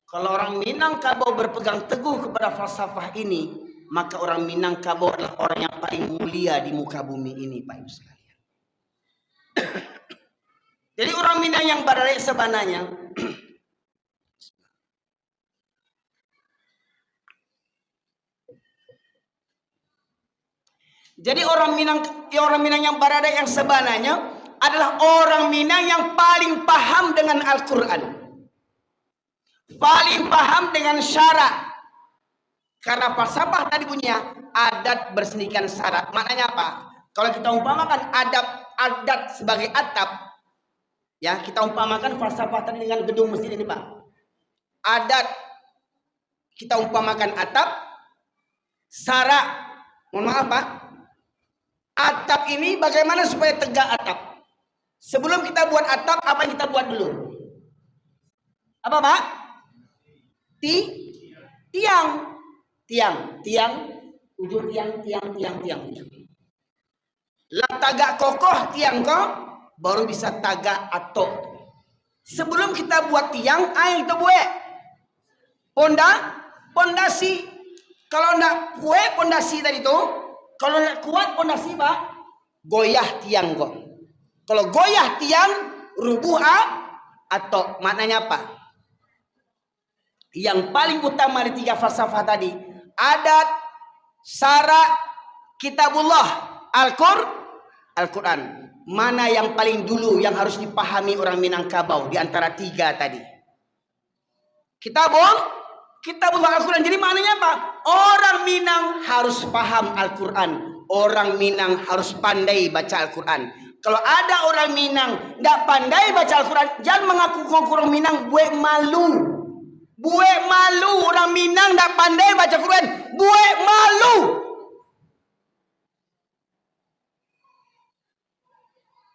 Kalau orang Minangkabau berpegang teguh kepada falsafah ini, maka orang Minangkabau adalah orang yang paling mulia di muka bumi ini, Pak Ibu sekalian. Jadi orang Minang yang baralek sebenarnya orang Minang yang berada yang sebenarnya adalah orang Minang yang paling paham dengan Al-Quran, paling paham dengan syarak. Karena falsafah tadi punya adat bersendikan syarak. Maknanya apa? Kalau kita umpamakan adat sebagai atap, ya kita umpamakan falsafah tadi dengan gedung masjid ini, Pak. Adat kita umpamakan atap, syarak, mohon maaf Pak, atap ini bagaimana supaya tegak atap? Sebelum kita buat atap, apa yang kita buat dulu? Apa Pak? Tiang, ujung tiang. Lah tagak kokoh tiang kok, baru bisa tagak atok. Sebelum kita buat tiang, ayo kita buat pondasi. Kalau enggak buat pondasi tadi itu, kalau enggak kuat pondasi Pak, goyah tiang kok. Kalau goyah tiang, rubuh atau maknanya apa? Yang paling utama di tiga falsafah tadi, adat, syarak, kitabullah, Al-Quran. Mana yang paling dulu yang harus dipahami orang Minangkabau di antara tiga tadi? Kitabullah, Al-Quran. Jadi maknanya apa? Orang Minang harus paham Al-Quran. Orang Minang harus pandai baca Al-Quran. Kalau ada orang Minang tidak pandai baca Al-Quran, jangan mengaku orang Minang buat malu. Buat malu orang Minang tidak pandai baca Quran. Buat malu.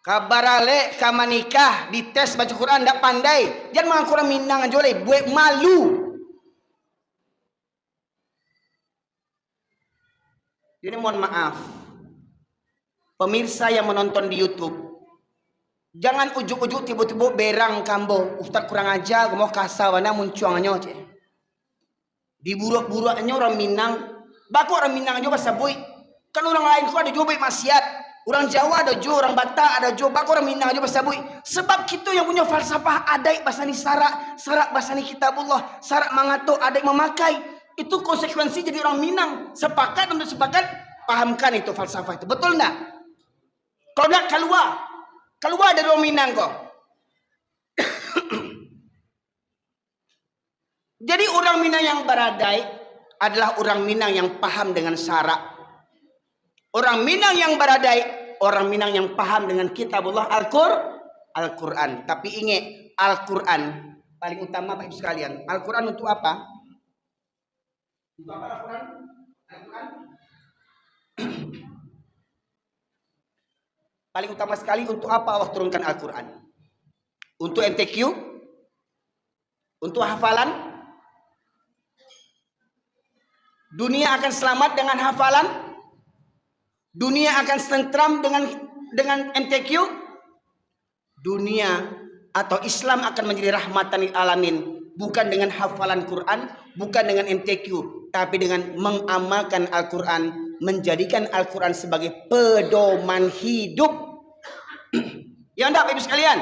Kabarale kama nikah dites baca Quran ndak pandai. Jangan mengaku orang Minang aja le, buat malu. Jadi mohon maaf, pemirsa yang menonton di YouTube, jangan ujuk-ujuk tiba-tiba berang kambo, Ustaz kurang aja, mau kasawana muncuannya cek. Diburak-buraknya orang Minang, baku orang Minang aja bahasa boy. Kan orang lain kok ada juga baik maksiat. Orang Jawa ada juga, orang Batak ada juga, baku orang Minang aja bahasa boy. Sebab kita yang punya falsafah adai bahasa ni sarak bahasa ni kitabullah, sarak mangato adai memakai. Itu konsekuensi jadi orang Minang. Sepakat untuk sepakat, pahamkan itu falsafah itu. Betul enggak? Kalau enggak keluar dari orang Minang kok. Jadi orang Minang yang beradai adalah orang Minang yang paham dengan syarak. Orang Minang yang beradai, orang Minang yang paham dengan kitabullah Al-Quran. Tapi ingat, Al-Quran paling utama Bapak Ibu sekalian. Al-Quran untuk apa? Untuk apa Al-Quran? Paling utama sekali untuk apa Allah turunkan Al-Quran? Untuk MTQ? Untuk hafalan? Dunia akan selamat dengan hafalan? Dunia akan tentram dengan MTQ? Dunia atau Islam akan menjadi rahmatan lil alamin, bukan dengan hafalan Quran, bukan dengan MTQ, tapi dengan mengamalkan Al-Quran, menjadikan Al-Quran sebagai pedoman hidup. Ya enggak Bapak Ibu sekalian?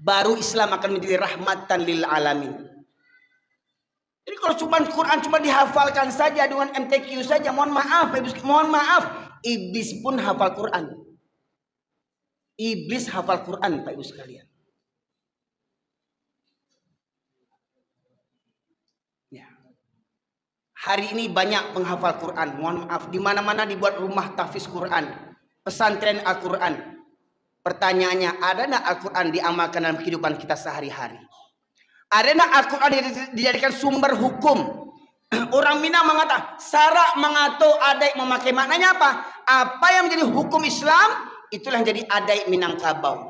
Baru Islam akan menjadi rahmatan lil alamin. Jadi kalau Quran cuma dihafalkan saja dengan MTQ saja, mohon maaf, mohon maaf, iblis pun hafal Quran. Iblis hafal Quran, Pak Ibu sekalian. Ya. Hari ini banyak penghafal Quran, mohon maaf, di mana-mana dibuat rumah tahfiz Quran, pesantren Al-Quran. Pertanyaannya, ada enggak Al-Quran diamalkan dalam kehidupan kita sehari-hari? Ada nak Al-Quran dijadikan sumber hukum? Orang Minang mengatakan sarak mengato adai memakai, maknanya apa? Apa yang menjadi hukum Islam itulah yang jadi adai Minangkabau.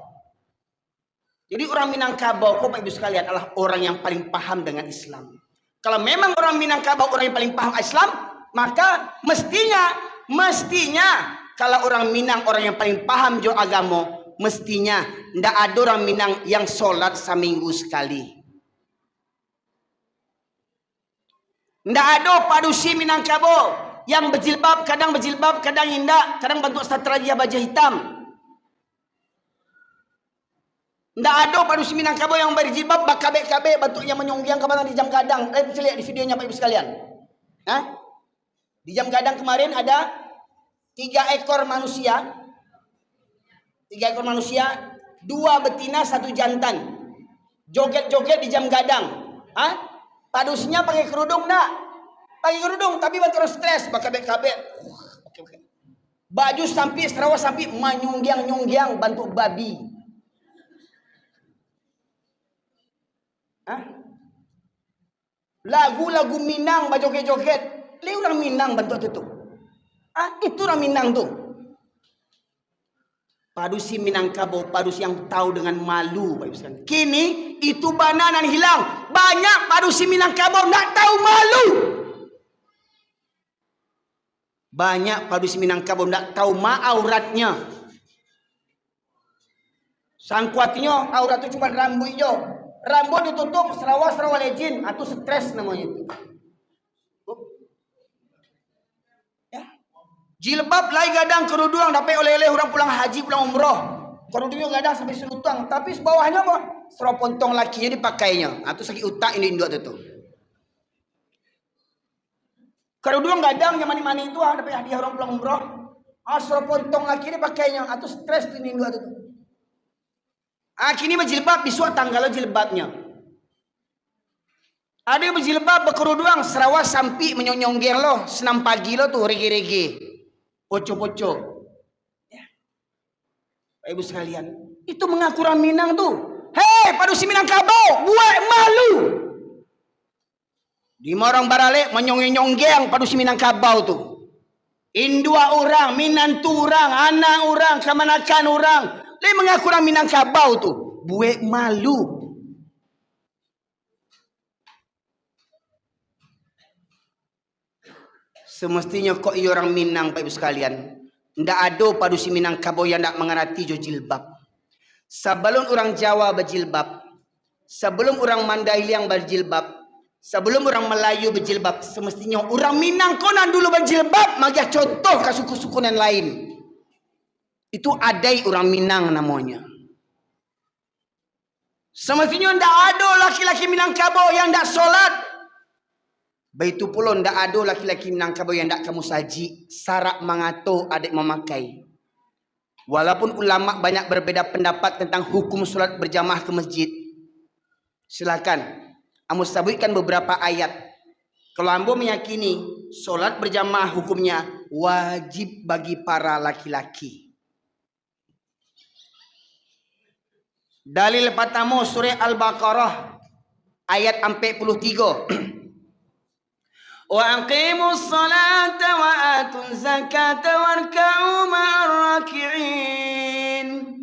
Jadi orang Minangkabau, Bapak Ibu sekalian, adalah orang yang paling paham dengan Islam. Kalau memang orang Minangkabau orang yang paling paham Islam, maka mestinya kalau orang Minang orang yang paling paham jo agama, mestinya ndak ada orang Minang yang sholat seminggu sekali. Ndak ada padusi Minangkabau yang berjilbab, kadang indah, kadang bentuk satria baja hitam. Ndak ada padusi Minangkabau yang berjilbab bakabek-kabek bentuknya menyonggiang kemana di jam gadang. Bisa lihat di videonya Pak Ibu sekalian. Hah? Di jam gadang kemarin ada 3 ekor manusia. 3 ekor manusia, 2 betina, 1 jantan. Joget-joget di jam gadang. Hah? Padusinya pakai kerudung enggak? Pakai kerudung tapi bentuk stres, bakabek-kabek. Baju sampai Sarawak sampai menyunggiang-nyunggiang bentuk babi. Hah? Lagu-lagu Minang bajoget-joget. Li orang Minang bentuk itu. Itu orang Minang tuh. Padusi Minangkabau, padusi yang tahu dengan malu. Kini itu bananan hilang. Banyak padusi Minangkabau tidak tahu malu. Banyak padusi Minangkabau tidak tahu auratnya. Sangkuatnya aurat itu cuma rambut hijau. Rambut ditutup Sarawak legend atau stres namanya itu. Jilbab lai gadang kerudung dapat oleh-oleh orang pulang haji pulang umroh. Kerudungnya gadang sampai selutang, tapi bawahnya apa? Seropontong lakinya dipakainya. Atau sakit utak ini induk itu. Kerudung gadang yang mani-mani itu dapat hadiah orang pulang umroh. Seropontong laki dipakainya. Atau stres ini induk itu. Kini berjilbab disuat tanggal jilbabnya. Ada yang berjilbab berkerudung Sarawak sampai menyonggeng loh, senam pagi lo tuh rege-rege. Poco-poco. Ya. Pak Ibu sekalian, itu mengaku orang Minang tuh. Hei, padusi Minangkabau, buat malu. Di orang Barale menyonggeng-nyonggeng padusi Minangkabau tuh. Indua orang, Minantu orang, anak orang, kemanakan orang. Lain mengaku orang Minangkabau tu. Buat malu. Semestinya kok ia orang Minang, Pak Ibu sekalian. Ndak ada padu si Minangkabau yang ndak mengerti jo jilbab. Sebelum orang Jawa berjilbab, sebelum orang Mandailing berjilbab, sebelum orang Melayu berjilbab, semestinya orang Minang konan dulu berjilbab, maka contoh ke suku-suku yang lain. Itu adai orang Minang namanya. Semestinya ndak ada laki-laki Minangkabau yang ndak solat. Baitu pula ndak ada laki-laki Minangkabau yang ndak kamu saji sarak mangato adik memakai. Walaupun ulama banyak berbeza pendapat tentang hukum solat berjamaah ke masjid. Silakan. Amu sebutkan beberapa ayat. Kalau ambo meyakini solat berjamaah hukumnya wajib bagi para laki-laki. Dalil pertama surah Al-Baqarah ayat 43. Wa aqimus salata wa atuz zakata warka'u ma'ar raki'in.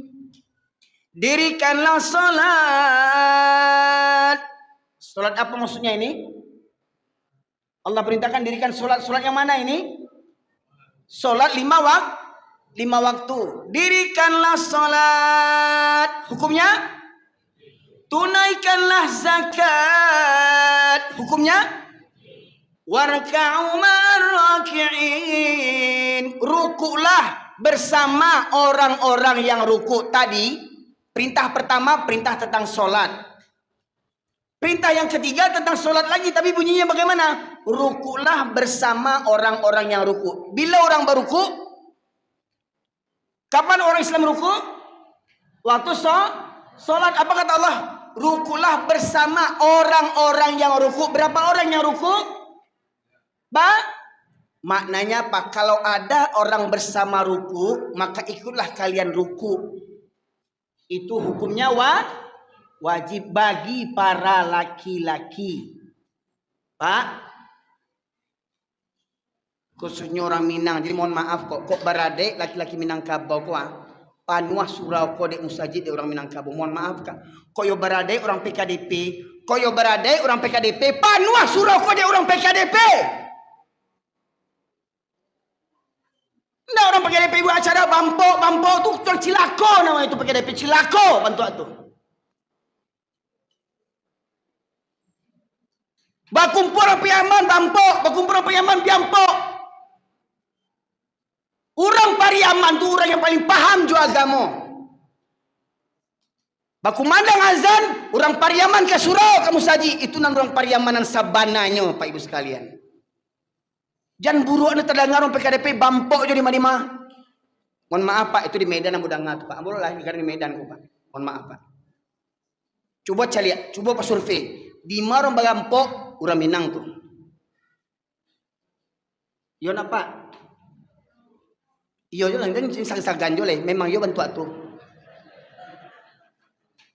Dirikanlah salat. Salat apa maksudnya ini? Allah perintahkan dirikan salat. Salat yang mana ini? Salat 5 waktu. Dirikanlah salat. Hukumnya? Tunaikanlah zakat. Hukumnya? Warka'u ma'ar-raki'in. Rukuklah bersama orang-orang yang rukuk. Tadi perintah pertama perintah tentang solat. Perintah yang ketiga tentang solat lagi, tapi bunyinya bagaimana? Rukuklah bersama orang-orang yang rukuk. Bila orang berukuk? Kapan orang Islam rukuk? Waktu solat. Apa kata Allah? Rukuklah bersama orang-orang yang rukuk. Berapa orang yang rukuk? Maknanya apa? Kalau ada orang bersama ruku, maka ikutlah kalian ruku. Itu hukumnya wajib bagi para laki-laki. Pak, khususnya orang Minang. Jadi mohon maaf kok baradek laki-laki Minangkabau panuah surau kok dek musajid de orang Minangkabau. Mohon maaf kak. Kok yo baradek orang PKDP, kok yo baradek orang PKDP, panuah surau kok dek orang PKDP. Nggak orang PKDP buat acara bampo tu tuan cilako namanya itu PKDP cilako bantu tu. Bakumpul orang Pariaman bampo, bakumpul orang Pariaman biampo. Orang Pariaman tu orang yang paling paham juga agama. Bakumandang azan, orang Pariaman ke surau kamu saji, itu nan orang Pariamanan sabananya Pak Ibu sekalian. Jangan buruk anda terdengar orang PKDP bampok je di mana-mana. Mohon maaf Pak, itu di Medan ambo dengar tu Pak. Ambo lah di Medan Pak. Mohon maaf Pak. Coba cari, coba pas survei. Di mana orang bampok orang Minang tu. Yo nak Pak. Iyo je lah, dan sang-sang ganjol memang yo bantu tu.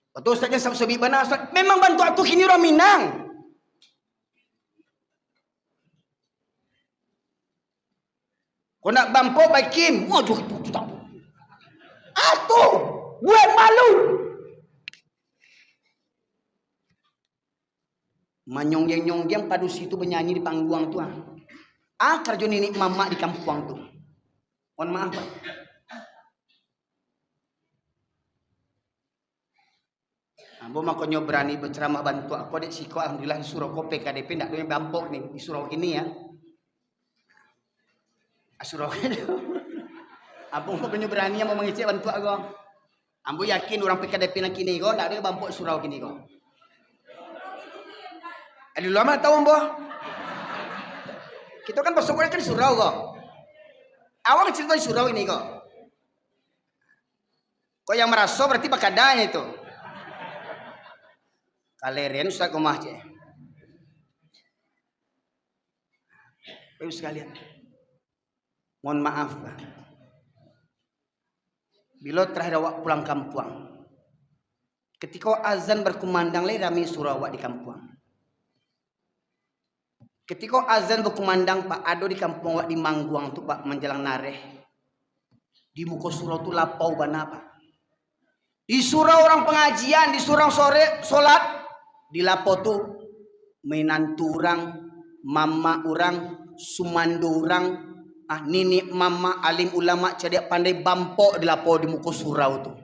Betul saja sabi bana memang bantu tu kini orang Minang. Kau nak bampo by Kim, waduh itu tak. Atuh, buat malu. Manyongyang-nyongyang padu situ bernyanyi di panggung tu. Kerja nenek mama di kampung tu. Mohon maaf Pak. Ambo makanya berani berceramah bantu aku dek siko alhamdulillah di surau kopi KDP ndak ada bampok nih di surau ini ya. Surau ini. Ambo punya berani mau mengisi bantu aku. Ambo yakin orang PKDP nak kini kau ndak ada bampok surau kini kau. Ada lama tahu Ambo. Kita kan pasok kan di surau kau. Awak cerita di surau ini kau. Kau yang merasa berarti bakadanya itu. Kalerian Ustaz Komah je. Baik sekalian. Mohon maaf Pak. Bila terakhir awak pulang kampung. Ketika azan berkumandang lagi ramai surau awak di kampung. Ketika azan berkumandang Pak, ada di kampung di Mangguang tuh Pak, menjelang nareh. Di muka surau tuh lapau bana Pak. Di surau orang pengajian, di surau sore sholat, di lapau tuh menantu orang, mama orang, sumando orang, nini mama alim ulama cerdik pandai bampok di lapau di muka surau tuh.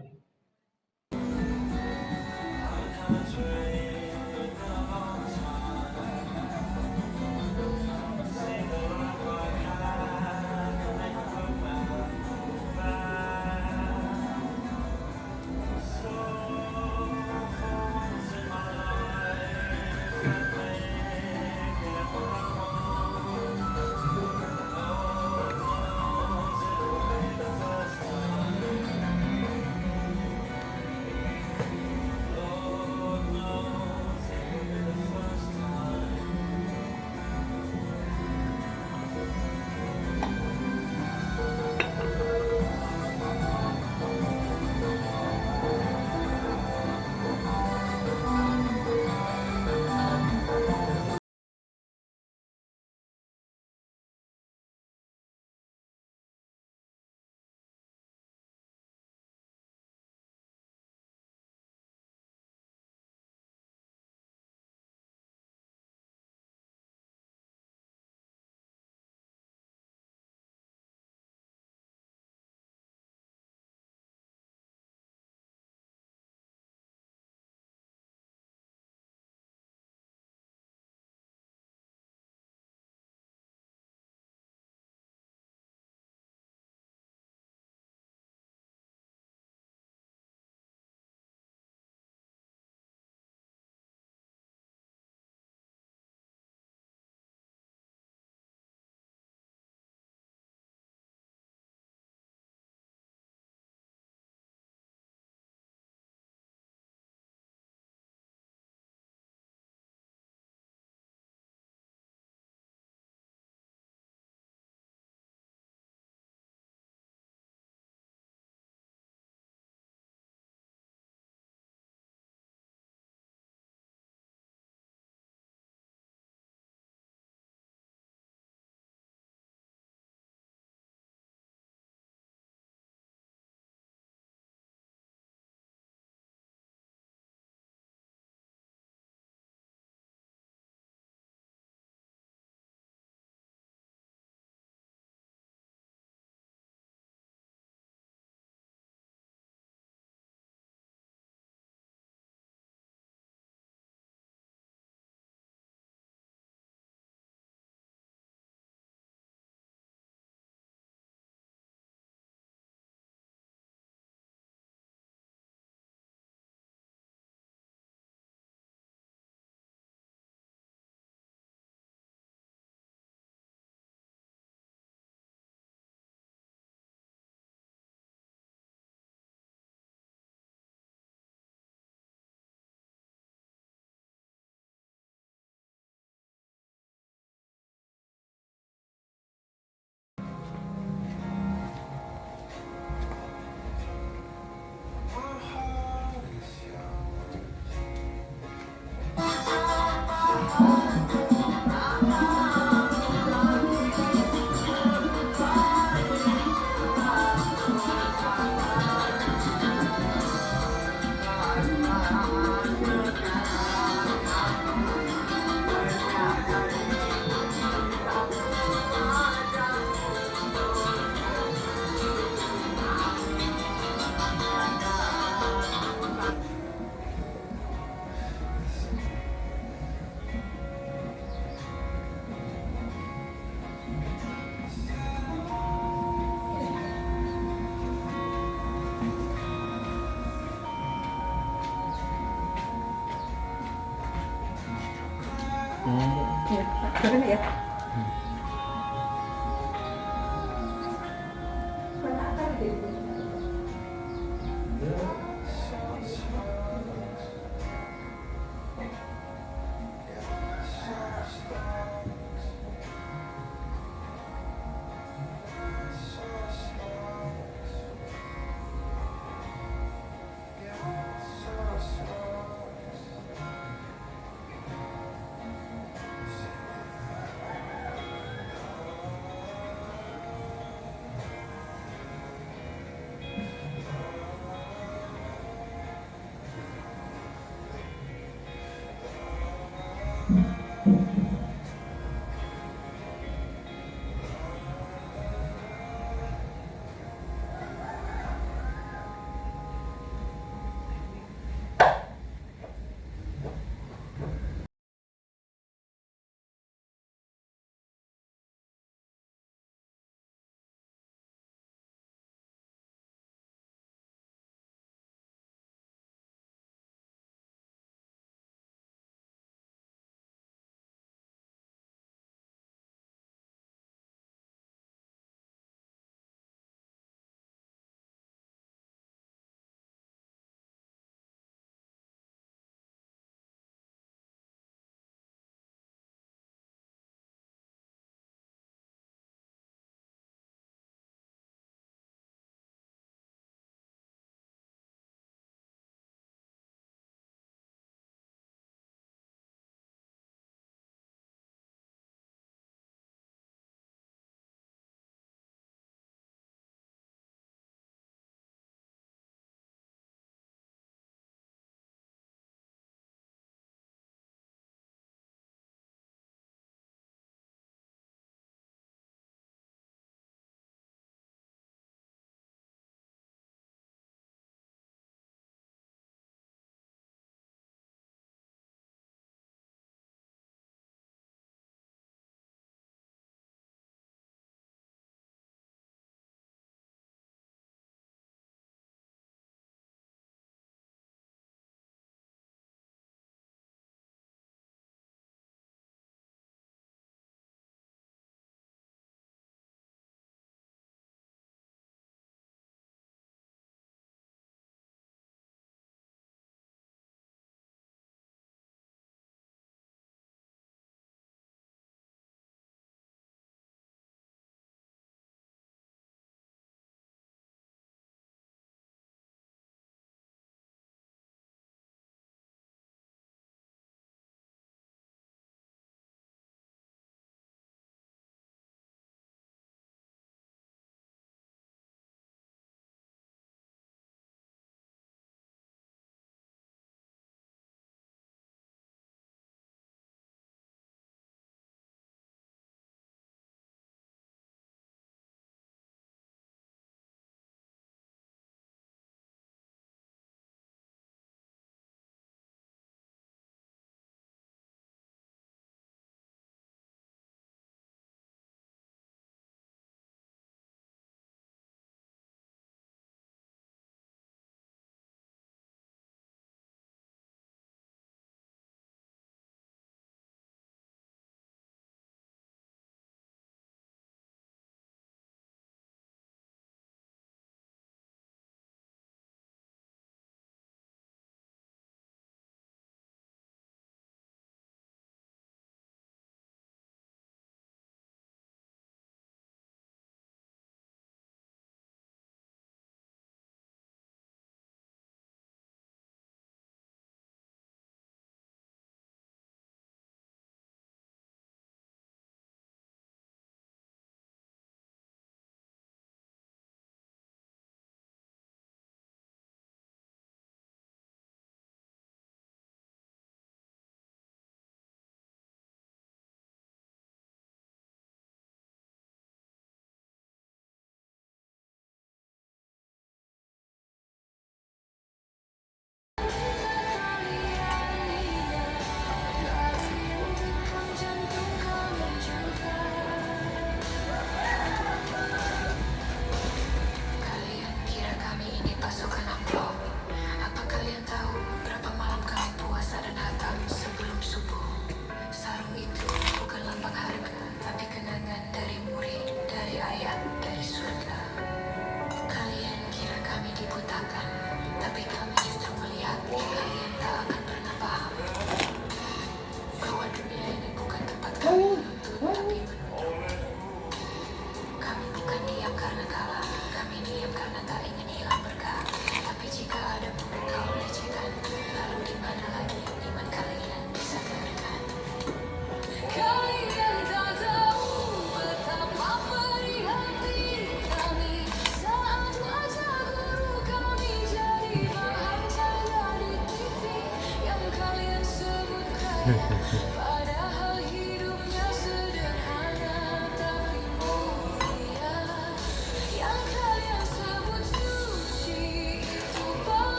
Ya, keren ya.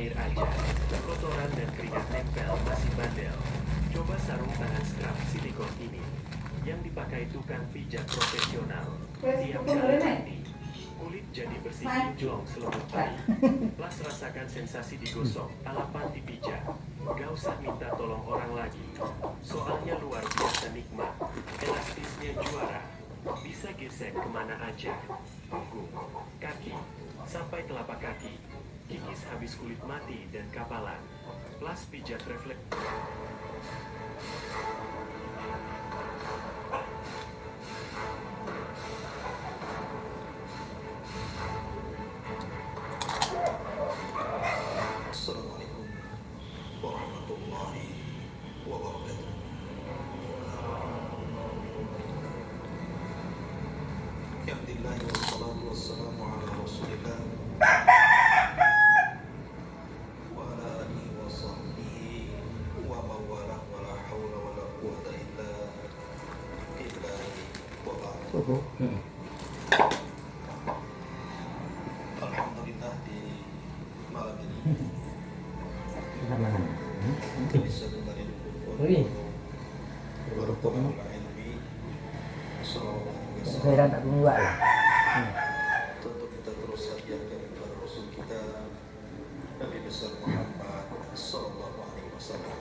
air aja, kotoran dan keringat nempel masih bandel. Coba sarung tangan scrub silikon ini yang dipakai tukang pijat profesional. Tiap kali mandi, kulit jadi bersih kinclong selembut bayi. Plus rasakan sensasi digosok ala panti pijat. Gak usah minta tolong orang lagi. Soalnya luar biasa nikmat. Elastisnya juara. Bisa gesek kemana aja. Punggung, kaki, sampai telapak kaki. Kikis habis kulit mati dan kapalan. Plus pijat refleks. Assalamualaikum warahmatullahi wabarakatuh. Alhamdulillah wassalatu wassalamu ala Rasulillah wa ala alihi wa sahbihi wa mawalah wa la hawla wa la quwwata illa billahi wa ba'd. Alhamdulillah di malam ini kita bisa dengerin Warahmatullahi Kairan tak tunggu lah. Tentu kita terus hadiahkan kepada Rasul kita Nabi besar Muhammad Sallallahu Alaihi Wasallam.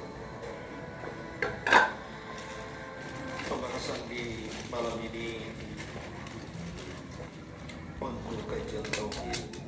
Pembahasan di malam ini untuk kajian tauhid